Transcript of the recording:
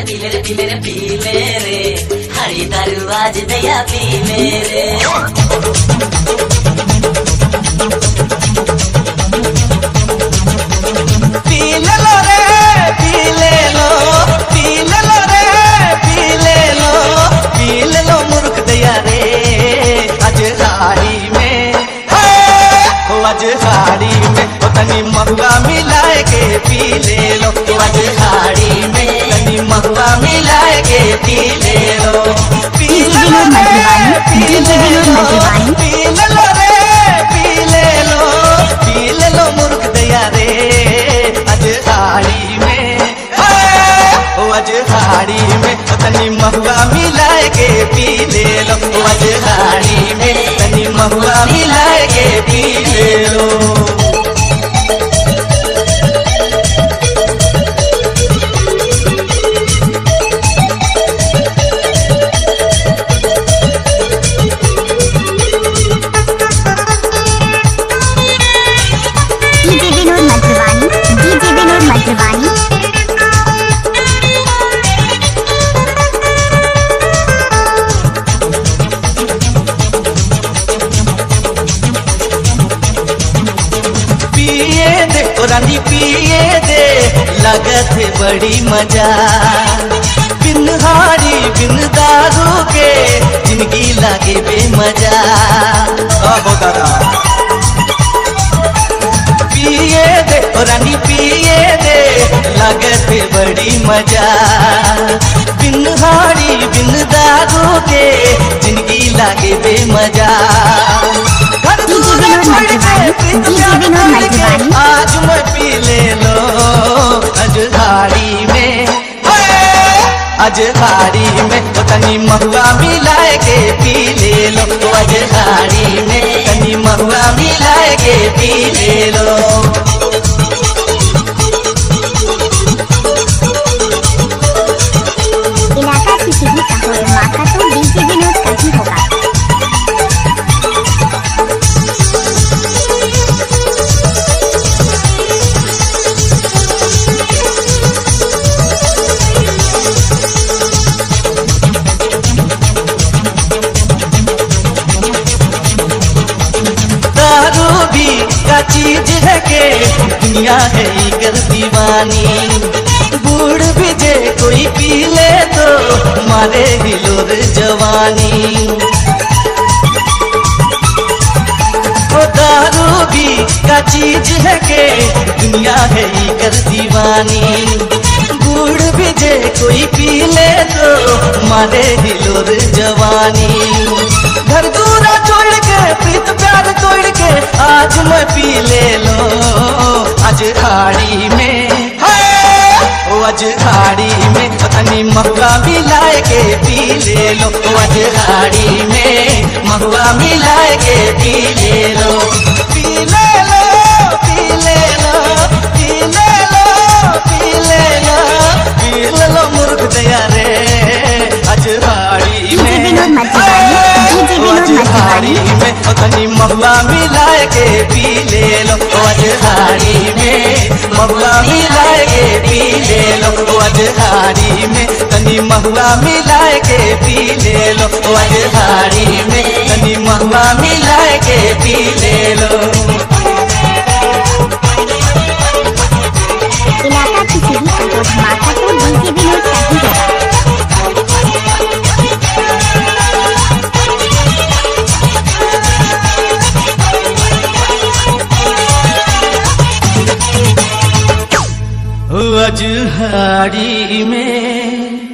पीले रे पीले रे हरी दारू आज दया पीले रे। पीले लो रे पीले लो पीले लो रे पीले लो पीले लो मुर्ख दया रे आज हाड़ी में आज हाड़ी में तनी महुआ मिलाए के पी ले लो आज हाड़ी में तनी महुआ मिलाए के पी ले लो। पीले लो रे पीले लो मुर्ख दया रे आज हाड़ी में आज हाड़ी में तनी महुआ मिलाए के पी ले लो आज हाड़ी में तनी महुआ मिलाए के पी ले लो। रानी पिए दे लगत है बड़ी मजा बिन हारी बिन दारू के जिंदगी लागे बेमजा। पिए दे रानी पिए दे लगत है बड़ी मजा बिन हारी बिन दारू के जिंदगी लागे बेमजा। आज मैं पी ले लो आज हाड़ी में आज हाड़ी में तनी महुआ मिलाए के पी ले लो आज हाड़ी में तनी महुआ मिलाए के पी ले लो। इलाका किसी भी का हो धमाका तो डीजे विनोद का ही होगा। का चीज है के दुनिया है इकर दीवानी बूढ़ भी जे कोई पी ले तो मारे हिलोर जवानी। ओ दारू भी का चीज है के दुनिया है इकर दीवानी बूढ़ भी जे कोई पी ले तो मारे हिलोर जवानी। घर दूरा छोड़ के प्रीत प्यार तोड़ के आज मैं पी ले लो आज हाड़ी में आज हाड़ी में तनी महुआ मिलाए के पी ले लो आज हाड़ी में महुआ मिलाए के पी ले लो। पी ले लो पी ले लो पी ले लो पी ले लो पी ले लो मुर्ख दया रे आज हाड़ी में हाड़ी में तनी महुआ मिलाए के पी ले लो आज हाड़ी में महुआ मिलाए के पी ले लो आज हाड़ी में तनी महुआ मिलाए के पी ले लो आज हाड़ी में तनी महुआ मिलाए के पी ले लो। इलाका किसी भी का हो धमाका तो डीजे विनोद का ही होगा। आज हाड़ी में